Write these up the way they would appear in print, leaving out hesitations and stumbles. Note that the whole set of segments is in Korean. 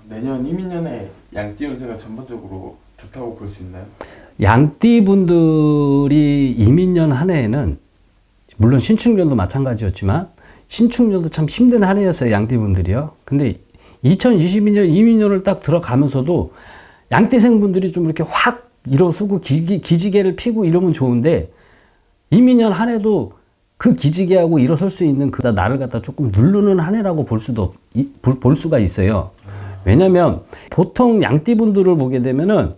내년 이민년에 양띠 운세가 전반적으로 좋다고 볼 수 있나요? 양띠 분들이 이민년 한 해에는 물론 신축년도 마찬가지였지만 신축년도 참 힘든 한 해였어요. 양띠 분들이요. 근데 2022년 이민년을 딱 들어가면서도 양띠생 분들이 좀 이렇게 확 일어서고 기지개를 피고 이러면 좋은데 이민년 한 해도 그 기지개하고 일어설 수 있는 그 나를 갖다 조금 누르는 한 해라고 볼 수가 있어요. 왜냐면 보통 양띠 분들을 보게 되면은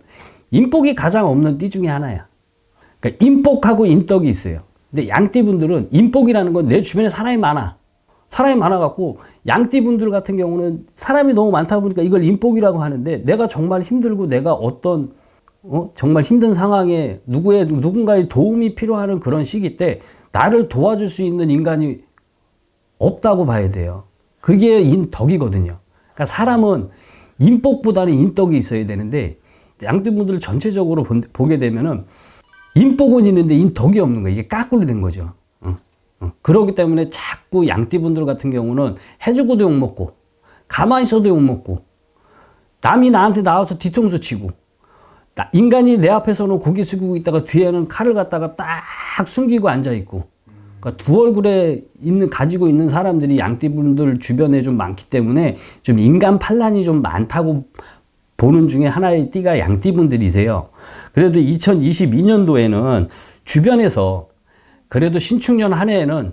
인복이 가장 없는 띠 중에 하나야. 그러니까 인복하고 인덕이 있어요. 근데 양띠 분들은 인복이라는 건 내 주변에 사람이 많아. 사람이 많아갖고 양띠 분들 같은 경우는 사람이 너무 많다 보니까 이걸 인복이라고 하는데 내가 정말 힘들고 내가 어떤 정말 힘든 상황에 누군가의 도움이 필요한 그런 시기 때 나를 도와줄 수 있는 인간이 없다고 봐야 돼요. 그게 인덕이거든요. 그러니까 사람은 인복보다는 인덕이 있어야 되는데 양띠분들 전체적으로 보게 되면은 인복은 있는데 인덕이 없는 거예요. 이게 까꾸로 된 거죠. 그렇기 때문에 자꾸 양띠분들 같은 경우는 해주고도 욕먹고 가만히 있어도 욕먹고 남이 나한테 나와서 뒤통수 치고 인간이 내 앞에서는 고개 숙이고 있다가 뒤에는 칼을 갖다가 딱 숨기고 앉아있고 그러니까 두 얼굴에 가지고 있는 사람들이 양띠분들 주변에 좀 많기 때문에 좀 인간 반란이 좀 많다고 보는 중에 하나의 띠가 양띠분들이세요. 그래도 2022년도에는 주변에서 그래도 신축년 한 해에는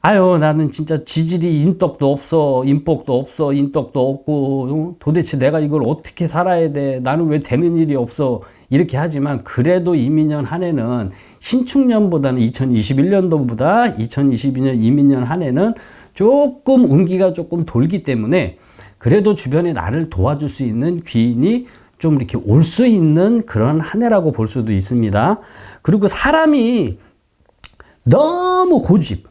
아유 나는 진짜 지질이 인덕도 없어 인복도 없어 인덕도 없고 도대체 내가 이걸 어떻게 살아야 돼 나는 왜 되는 일이 없어 이렇게 하지만 그래도 이민년 한 해는 신축년보다는 2021년도보다 2022년 이민년 한 해는 조금 운기가 조금 돌기 때문에 그래도 주변에 나를 도와줄 수 있는 귀인이 좀 이렇게 올 수 있는 그런 한 해라고 볼 수도 있습니다. 그리고 사람이 너무 고집.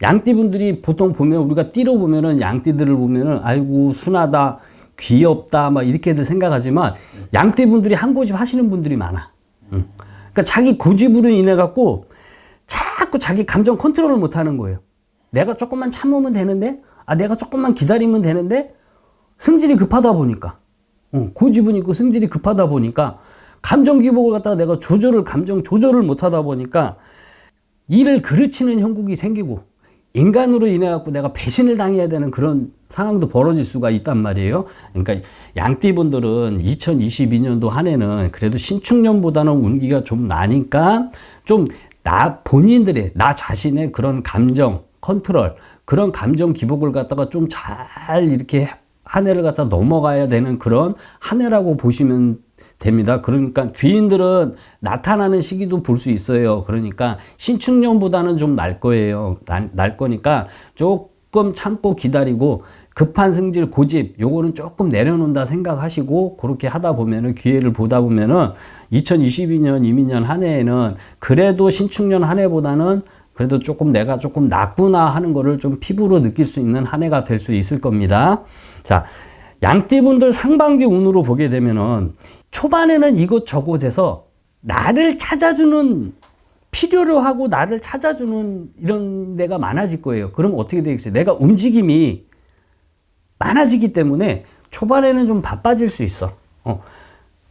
양띠분들이 보통 보면 우리가 띠로 보면은 양띠들을 보면은 아이고 순하다, 귀엽다 막 이렇게들 생각하지만 양띠분들이 한 고집 하시는 분들이 많아. 그러니까 자기 고집으로 인해 갖고 자꾸 자기 감정 컨트롤을 못 하는 거예요. 내가 조금만 참으면 되는데, 내가 조금만 기다리면 되는데 성질이 급하다 보니까 고집은 있고 성질이 급하다 보니까 감정 기복을 갖다가 내가 감정 조절을 못 하다 보니까 일을 그르치는 형국이 생기고 인간으로 인해 갖고 내가 배신을 당해야 되는 그런 상황도 벌어질 수가 있단 말이에요. 그러니까 양띠분들은 2022년도 한 해는 그래도 신축년보다는 운기가 좀 나니까 좀 본인들의 나 자신의 그런 감정 컨트롤 그런 감정 기복을 갖다가 좀 잘 이렇게 한 해를 갖다 넘어가야 되는 그런 한 해라고 보시면 됩니다. 그러니까 귀인들은 나타나는 시기도 볼 수 있어요. 그러니까 신축년보다는 좀 날 거예요. 날 거니까 조금 참고 기다리고 급한 성질 고집 요거는 조금 내려놓는다 생각하시고 그렇게 하다 보면은 기회를 보다 보면은 2022년 이민년 한 해에는 그래도 신축년 한 해보다는 그래도 내가 조금 낫구나 하는 거를 좀 피부로 느낄 수 있는 한 해가 될 수 있을 겁니다. 자, 양띠분들 상반기 운으로 보게 되면은 초반에는 이곳저곳에서 나를 찾아주는 필요로 하고 나를 찾아주는 이런 데가 많아질 거예요. 그럼 어떻게 되겠어요? 내가 움직임이 많아지기 때문에 초반에는 좀 바빠질 수 있어.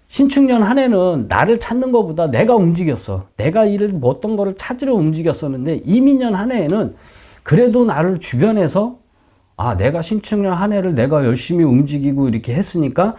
신축년 한 해는 나를 찾는 것보다 내가 움직였어. 내가 어떤 거를 찾으려 움직였었는데 이민년 한 해에는 그래도 나를 주변에서 내가 신축년 한 해를 내가 열심히 움직이고 이렇게 했으니까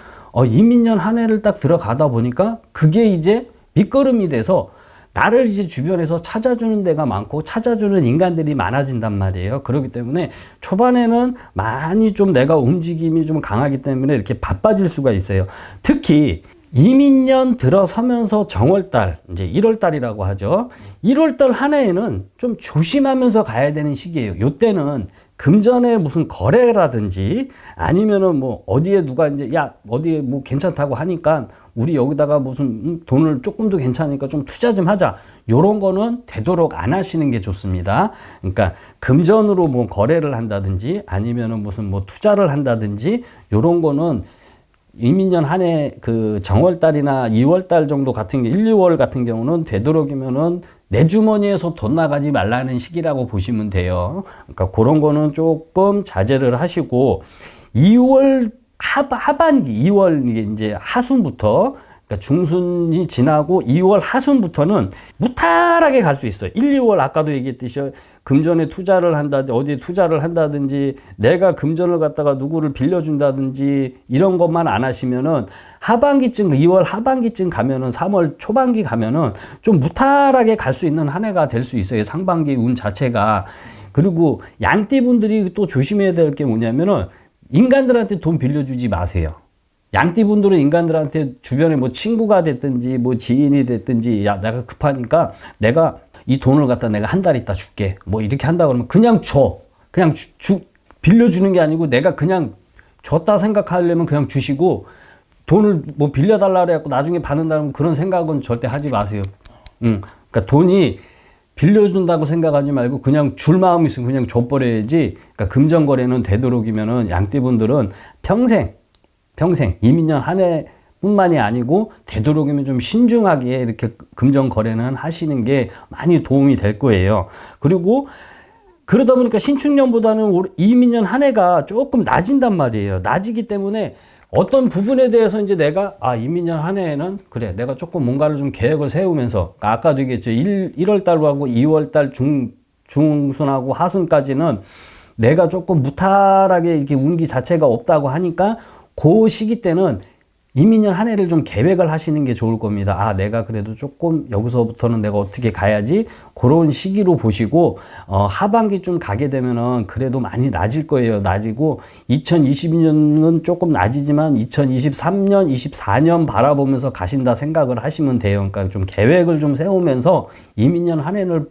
이민년 한 해를 딱 들어가다 보니까 그게 이제 밑거름이 돼서 나를 이제 주변에서 찾아주는 데가 많고 찾아주는 인간들이 많아진단 말이에요. 그렇기 때문에 초반에는 많이 좀 내가 움직임이 좀 강하기 때문에 이렇게 바빠질 수가 있어요. 특히 이민년 들어서면서 정월달, 이제 1월달이라고 하죠. 1월달 한 해에는 좀 조심하면서 가야 되는 시기예요. 요때는 금전에 무슨 거래라든지 아니면은 뭐 어디에 누가 이제 어디에 뭐 괜찮다고 하니까 우리 여기다가 무슨 돈을 조금 더 괜찮으니까 좀 투자 좀 하자. 요런 거는 되도록 안 하시는 게 좋습니다. 그러니까 금전으로 뭐 거래를 한다든지 아니면은 무슨 뭐 투자를 한다든지 요런 거는 이민년 한 해 그 정월달이나 2월달 정도 같은 게 1, 2월 같은 경우는 되도록이면은 내 주머니에서 돈 나가지 말라는 시기라고 보시면 돼요. 그러니까 그런 거는 조금 자제를 하시고 2월 하반기 2월 이게 이제 하순부터 그러니까 중순이 지나고 2월 하순부터는 무탈하게 갈 수 있어요. 1, 2월 아까도 얘기했듯이 금전에 투자를 한다든지 어디에 투자를 한다든지 내가 금전을 갖다가 누구를 빌려준다든지 이런 것만 안 하시면은 하반기쯤 2월 하반기쯤 가면은 3월 초반기 가면은 좀 무탈하게 갈 수 있는 한 해가 될 수 있어요. 상반기 운 자체가. 그리고 양띠분들이 또 조심해야 될 게 뭐냐면은 인간들한테 돈 빌려주지 마세요. 양띠분들은 인간들한테 주변에 뭐 친구가 됐든지 뭐 지인이 됐든지 야 내가 급하니까 내가 이 돈을 갖다 내가 한 달 있다 줄게 뭐 이렇게 한다 그러면 그냥 줘. 그냥 빌려주는 게 아니고 내가 그냥 줬다 생각하려면 그냥 주시고 돈을 뭐 빌려달라 그래갖고 나중에 받는다는 그런 생각은 절대 하지 마세요. 그러니까 돈이 빌려준다고 생각하지 말고 그냥 줄 마음이 있으면 그냥 줘버려야지. 그러니까 금전거래는 되도록이면은 양띠분들은 평생 이민년 한 해뿐만이 아니고 되도록이면 좀 신중하게 이렇게 금전거래는 하시는 게 많이 도움이 될 거예요. 그리고 그러다 보니까 신축년보다는 이민년 한 해가 조금 낮아진단 말이에요. 낮이기 때문에 어떤 부분에 대해서 이제 내가 이민년 한 해에는 그래 내가 조금 뭔가를 좀 계획을 세우면서 아까도 얘기했죠. 1월 달로 하고 2월 달 중순하고 하순까지는 내가 조금 무탈하게 이렇게 운기 자체가 없다고 하니까 그 시기 때는 이민년 한 해를 좀 계획을 하시는 게 좋을 겁니다. 내가 그래도 조금 여기서부터는 내가 어떻게 가야지 그런 시기로 보시고 하반기쯤 가게 되면은 그래도 많이 낮을 거예요. 낮이고 2022년은 조금 낮이지만 2023년, 24년 바라보면서 가신다 생각을 하시면 돼요. 그러니까 좀 계획을 좀 세우면서 이민년 한 해를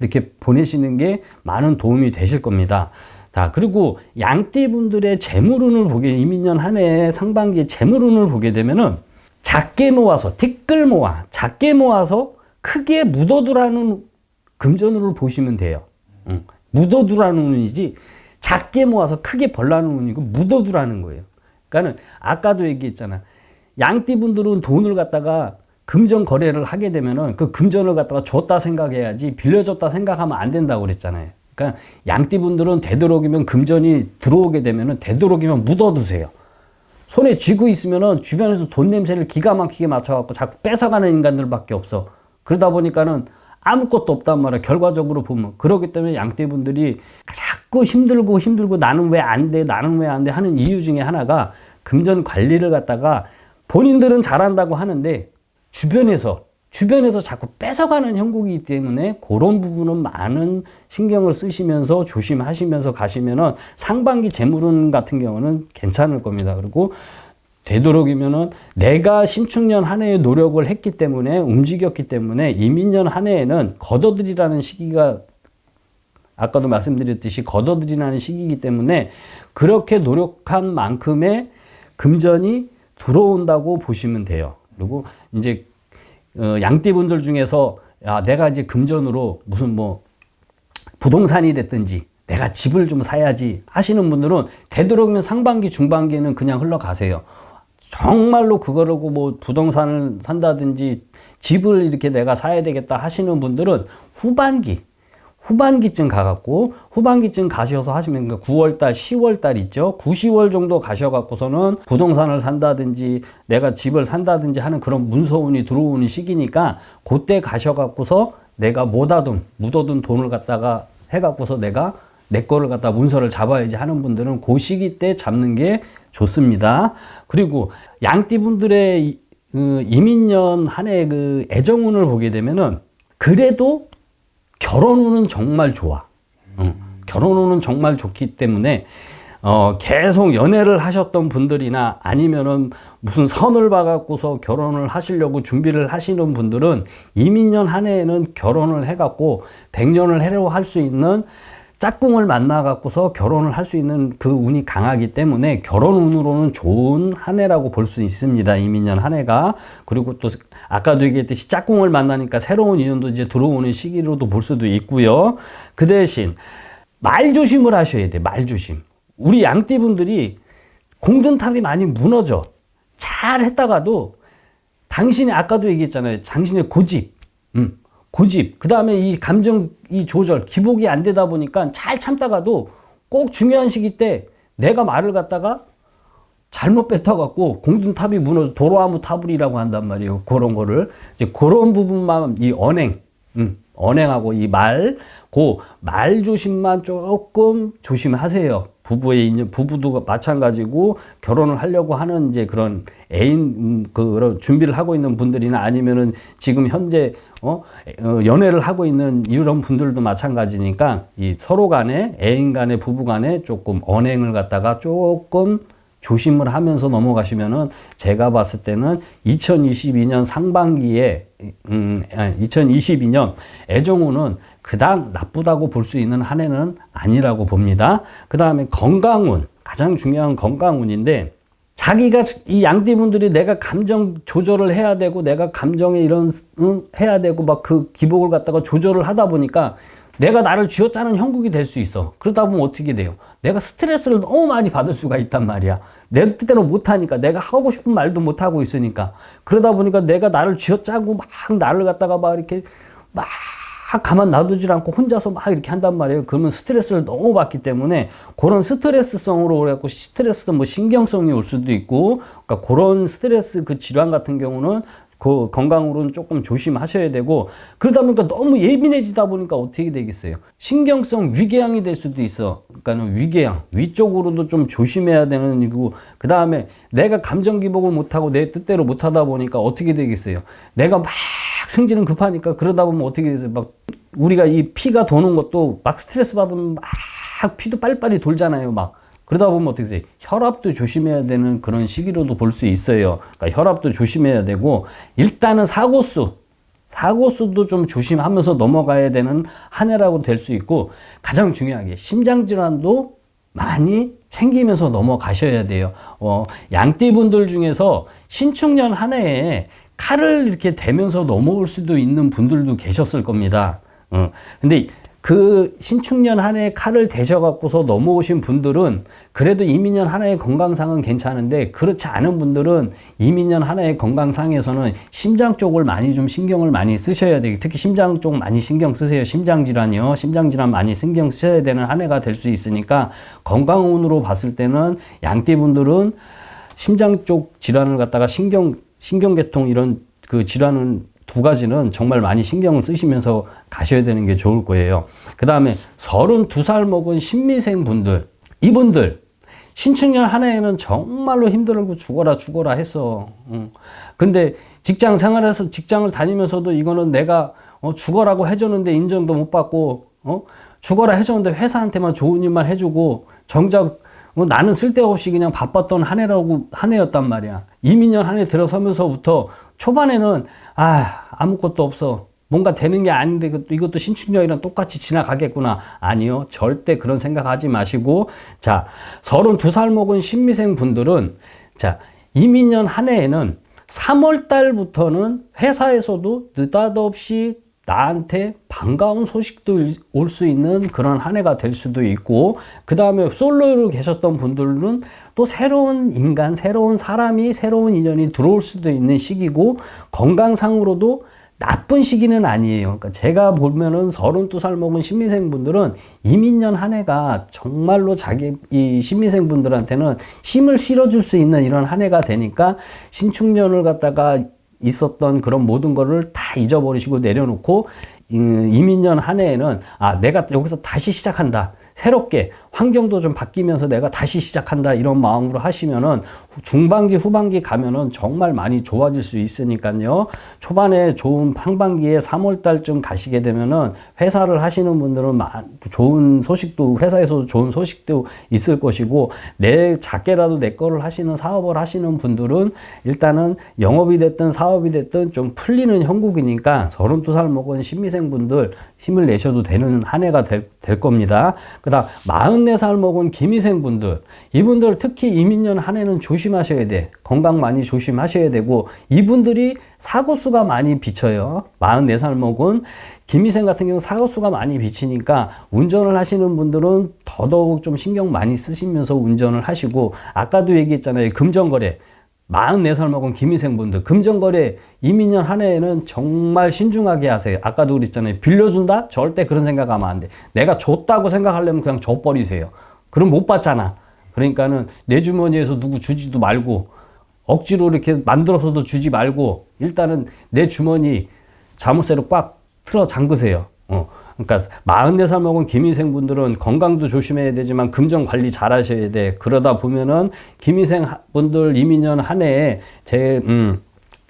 이렇게 보내시는 게 많은 도움이 되실 겁니다. 자, 그리고 양띠분들의 재물운을 보게, 이민년 한 해 상반기에 재물운을 보게 되면은 작게 모아서, 작게 모아서 크게 묻어두라는 금전운을 보시면 돼요. 묻어두라는 운이지, 작게 모아서 크게 벌라는 운이고, 묻어두라는 거예요. 그러니까는, 아까도 얘기했잖아. 양띠분들은 돈을 갖다가 금전 거래를 하게 되면은 그 금전을 갖다가 줬다 생각해야지 빌려줬다 생각하면 안 된다고 그랬잖아요. 그러니까 양띠분들은 되도록이면 금전이 들어오게 되면은 되도록이면 묻어두세요. 손에 쥐고 있으면은 주변에서 돈 냄새를 기가 막히게 맡아갖고 자꾸 뺏어가는 인간들밖에 없어. 그러다 보니까는 아무것도 없단 말이야. 결과적으로 보면. 그렇기 때문에 양띠분들이 자꾸 힘들고 나는 왜 안 돼? 하는 이유 중에 하나가 금전 관리를 갖다가 본인들은 잘한다고 하는데 주변에서 자꾸 뺏어가는 형국이기 때문에 그런 부분은 많은 신경을 쓰시면서 조심하시면서 가시면은 상반기 재물운 같은 경우는 괜찮을 겁니다. 그리고 되도록이면은 내가 신축년 한 해에 노력을 했기 때문에 움직였기 때문에 이민년 한 해에는 걷어들이라는 시기가 아까도 말씀드렸듯이 걷어들이라는 시기이기 때문에 그렇게 노력한 만큼의 금전이 들어온다고 보시면 돼요. 그리고 이제 양띠분들 중에서 내가 이제 금전으로 무슨 뭐 부동산이 됐든지 내가 집을 좀 사야지 하시는 분들은 되도록이면 상반기 중반기는 그냥 흘러가세요. 정말로 그거라고 뭐 부동산을 산다든지 집을 이렇게 내가 사야 되겠다 하시는 분들은 후반기쯤 가갖고 후반기쯤 가셔서 하시면 9월달, 10월달 있죠. 9, 10월 정도 가셔갖고서는 부동산을 산다든지 내가 집을 산다든지 하는 그런 문서운이 들어오는 시기니까 그때 가셔갖고서 내가 묻어둔 돈을 갖다가 해갖고서 내가 내 거를 갖다 문서를 잡아야지 하는 분들은 그 시기 때 잡는 게 좋습니다. 그리고 양띠분들의 이민년 한 해 그 애정운을 보게 되면은 그래도 결혼운은 정말 좋아. 결혼운은 정말 좋기 때문에 계속 연애를 하셨던 분들이나 아니면은 무슨 선을 봐갖고서 결혼을 하시려고 준비를 하시는 분들은 이민년 한 해에는 결혼을 해갖고 100년을 해로 할 수 있는 짝꿍을 만나갖고서 결혼을 할 수 있는 그 운이 강하기 때문에 결혼운으로는 좋은 한 해라고 볼 수 있습니다. 이민년 한 해가. 그리고 또 아까도 얘기했듯이 짝꿍을 만나니까 새로운 인연도 이제 들어오는 시기로도 볼 수도 있고요. 그 대신 말 조심을 하셔야 돼. 말 조심. 우리 양띠분들이 공든탑이 많이 무너져. 잘 했다가도 당신이 아까도 얘기했잖아요. 당신의 고집. 고집, 그 다음에 이 감정, 이 조절, 기복이 안 되다 보니까 잘 참다가도 꼭 중요한 시기 때 내가 말을 갖다가 잘못 뱉어갖고 공든탑이 무너져 도로아무 타불이라고 한단 말이에요. 그런 거를 이제 그런 부분만 이 언행하고 이 말 조심만 조금 조심하세요. 부부도 마찬가지고 결혼을 하려고 하는 이제 그런 애인 그런 준비를 하고 있는 분들이나 아니면은 지금 현재 연애를 하고 있는 이런 분들도 마찬가지니까 이 서로 간에 애인 간에 부부 간에 조금 언행을 갖다가 조금 조심을 하면서 넘어가시면은 제가 봤을 때는 2022년 상반기에 2022년 애정운은 그닥 나쁘다고 볼 수 있는 한 해는 아니라고 봅니다. 그 다음에 건강운, 가장 중요한 건강운인데 자기가 이 양띠분들이 내가 감정 조절을 해야 되고 내가 감정에 이런 해야 되고 막 그 기복을 갖다가 조절을 하다 보니까 내가 나를 쥐어짜는 형국이 될 수 있어. 그러다 보면 어떻게 돼요? 내가 스트레스를 너무 많이 받을 수가 있단 말이야. 내 뜻대로 못하니까, 내가 하고 싶은 말도 못하고 있으니까. 그러다 보니까 내가 나를 쥐어짜고 막 나를 갖다가 막 이렇게 막 가만 놔두질 않고 혼자서 막 이렇게 한단 말이에요. 그러면 스트레스를 너무 받기 때문에 그런 스트레스성으로 그래갖고 스트레스 뭐 신경성이 올 수도 있고, 그러니까 그런 스트레스 그 질환 같은 경우는 그 건강으로는 조금 조심하셔야 되고, 그러다 보니까 너무 예민해지다 보니까 어떻게 되겠어요? 신경성 위궤양이 될 수도 있어. 그러니까는 위궤양, 위쪽으로도 좀 조심해야 되는 이고, 그 다음에 내가 감정 기복을 못하고 내 뜻대로 못하다 보니까 어떻게 되겠어요? 내가 막 승질은 급하니까 그러다 보면 어떻게 되겠어요? 막 우리가 이 피가 도는 것도 막 스트레스 받으면 막 피도 빨리빨리 돌잖아요. 막. 그러다 보면 어떻게 돼요? 혈압도 조심해야 되는 그런 시기로도 볼 수 있어요. 그러니까 혈압도 조심해야 되고, 일단은 사고수도 좀 조심하면서 넘어가야 되는 한 해라고 될 수 있고, 가장 중요하게 심장질환도 많이 챙기면서 넘어가셔야 돼요. 양띠분들 중에서 신축년 한 해에 칼을 이렇게 대면서 넘어올 수도 있는 분들도 계셨을 겁니다. 근데 그 신축년 한 해에 칼을 대셔갖고서 넘어오신 분들은 그래도 이민년 한 해의 건강상은 괜찮은데, 그렇지 않은 분들은 이민년 한 해의 건강상에서는 심장 쪽을 많이 좀 신경을 많이 쓰셔야 돼요. 특히 심장 쪽 많이 신경 쓰세요. 심장질환이요. 심장질환 많이 신경 쓰셔야 되는 한 해가 될 수 있으니까, 건강운으로 봤을 때는 양띠분들은 심장 쪽 질환을 갖다가 신경계통 이런 그 질환은 두 가지는 정말 많이 신경을 쓰시면서 가셔야 되는 게 좋을 거예요. 그 다음에 32살 먹은 신미생 분들, 이분들 신축년 한 해에는 정말로 힘들고 죽어라 했어. 근데 직장 생활에서 직장을 다니면서도 이거는 내가 죽어라고 해줬는데 인정도 못 받고, 죽어라 해줬는데 회사한테만 좋은 일만 해주고, 정작 나는 쓸데없이 그냥 바빴던 한 해였단 말이야. 이민년 한 해 들어서면서부터 초반에는 아무것도 없어. 뭔가 되는 게 아닌데 이것도 신축년이랑 똑같이 지나가겠구나. 아니요. 절대 그런 생각하지 마시고, 자, 32살 먹은 신미생 분들은, 자, 이민년 한 해에는 3월 달부터는 회사에서도 느닷없이 나한테 반가운 소식도 올 수 있는 그런 한 해가 될 수도 있고, 그 다음에 솔로로 계셨던 분들은 또 새로운 인간, 새로운 사람이, 새로운 인연이 들어올 수도 있는 시기고, 건강상으로도 나쁜 시기는 아니에요. 그러니까 제가 보면은 32살 먹은 신미생 분들은 이민년 한 해가 정말로 이 신미생 분들한테는 힘을 실어줄 수 있는 이런 한 해가 되니까, 신축년을 갖다가 있었던 그런 모든 거를 다 잊어버리시고 내려놓고, 이민년 한 해에는 내가 여기서 다시 시작한다. 새롭게 환경도 좀 바뀌면서 내가 다시 시작한다. 이런 마음으로 하시면은 중반기, 후반기 가면은 정말 많이 좋아질 수 있으니까요. 초반에 좋은 상반기에 3월 달쯤 가시게 되면은 회사를 하시는 분들은 좋은 소식도, 회사에서도 좋은 소식도 있을 것이고, 작게라도 내 거를 하시는 사업을 하시는 분들은 일단은 영업이 됐든 사업이 됐든 좀 풀리는 형국이니까 32살 먹은 신미생 분들 힘을 내셔도 되는 한 해가 될 겁니다. 그 다음 44살 먹은 기미생 분들, 이분들 특히 이민년 한 해는 조심하셔야 돼. 건강 많이 조심하셔야 되고, 이분들이 사고수가 많이 비쳐요. 44살 먹은 기미생 같은 경우는 사고수가 많이 비치니까 운전을 하시는 분들은 더더욱 좀 신경 많이 쓰시면서 운전을 하시고, 아까도 얘기했잖아요. 금전거래 44살 먹은 기미생분들, 금전거래 이민년 한 해에는 정말 신중하게 하세요. 아까도 그랬잖아요. 빌려준다? 절대 그런 생각하면 안 돼. 내가 줬다고 생각하려면 그냥 줘버리세요. 그럼 못 받잖아. 그러니까는 내 주머니에서 누구 주지도 말고 억지로 이렇게 만들어서도 주지 말고 일단은 내 주머니 자물쇠로 꽉 틀어 잠그세요. 그러니까 44살 먹은 김희생 분들은 건강도 조심해야 되지만 금전 관리 잘 하셔야 돼. 그러다 보면은 김희생 분들 이민년 한 해에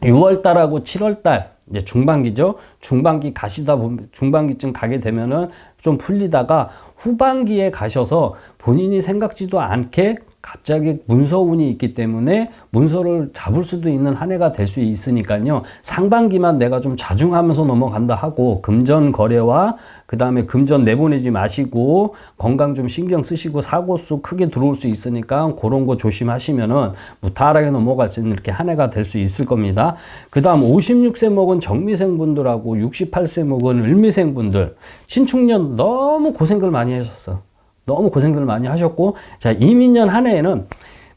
6월달하고 7월달 이제 중반기죠. 중반기 가시다 보면 중반기쯤 가게 되면은 좀 풀리다가 후반기에 가셔서 본인이 생각지도 않게 갑자기 문서운이 있기 때문에 문서를 잡을 수도 있는 한 해가 될 수 있으니까요. 상반기만 내가 좀 자중하면서 넘어간다 하고 금전 거래와 그 다음에 금전 내보내지 마시고 건강 좀 신경 쓰시고 사고수 크게 들어올 수 있으니까 그런 거 조심하시면은 무탈하게 넘어갈 수 있는 이렇게 한 해가 될 수 있을 겁니다. 그 다음 56세 먹은 정미생 분들하고 68세 먹은 을미생 분들 신축년 너무 고생들 많이 하셨어. 너무 고생들 많이 하셨고, 자, 이민년 한 해에는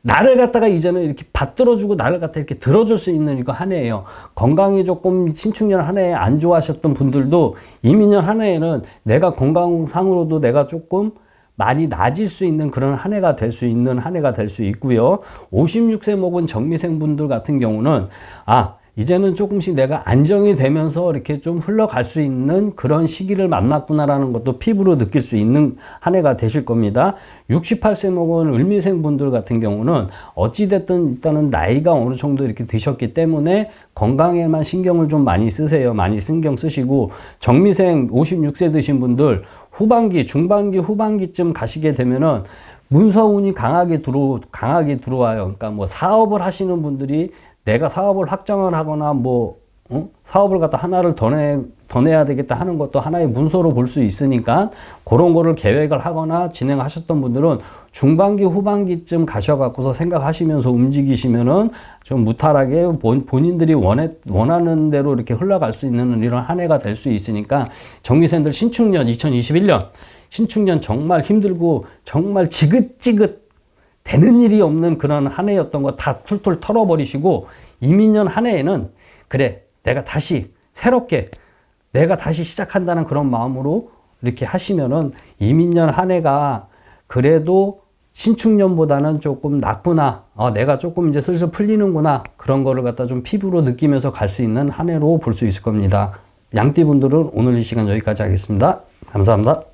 나를 갖다가 이제는 이렇게 받들어주고 나를 갖다 이렇게 들어줄 수 있는 이거 한 해예요. 건강이 조금 신축년 한 해에 안 좋아하셨던 분들도 이민년 한 해에는 내가 건강상으로도 내가 조금 많이 나아질 수 있는 그런 한 해가 될 수 있는 한 해가 될 수 있고요. 56세 먹은 정미생 분들 같은 경우는 이제는 조금씩 내가 안정이 되면서 이렇게 좀 흘러갈 수 있는 그런 시기를 만났구나라는 것도 피부로 느낄 수 있는 한 해가 되실 겁니다. 68세 먹은 을미생 분들 같은 경우는 어찌됐든 일단은 나이가 어느 정도 이렇게 드셨기 때문에 건강에만 신경을 좀 많이 쓰세요. 많이 신경 쓰시고, 정미생 56세 드신 분들 후반기, 중반기, 후반기쯤 가시게 되면은 문서운이 강하게 들어와요. 그러니까 뭐 사업을 하시는 분들이 내가 사업을 확장을 하거나 사업을 갖다 하나를 더 내야 되겠다 하는 것도 하나의 문서로 볼 수 있으니까 그런 거를 계획을 하거나 진행하셨던 분들은 중반기 후반기쯤 가셔갖고서 생각하시면서 움직이시면은 좀 무탈하게 본인들이 원하는 대로 이렇게 흘러갈 수 있는 이런 한 해가 될 수 있으니까 정미생들 신축년 2021년 신축년 정말 힘들고 정말 지긋지긋 되는 일이 없는 그런 한 해였던 거 다 툴툴 털어버리시고 이민년 한 해에는 그래 내가 다시 새롭게 내가 다시 시작한다는 그런 마음으로 이렇게 하시면은 이민년 한 해가 그래도 신축년보다는 조금 낫구나, 내가 조금 이제 슬슬 풀리는구나, 그런 거를 갖다 좀 피부로 느끼면서 갈 수 있는 한 해로 볼 수 있을 겁니다. 양띠분들은 오늘 이 시간 여기까지 하겠습니다. 감사합니다.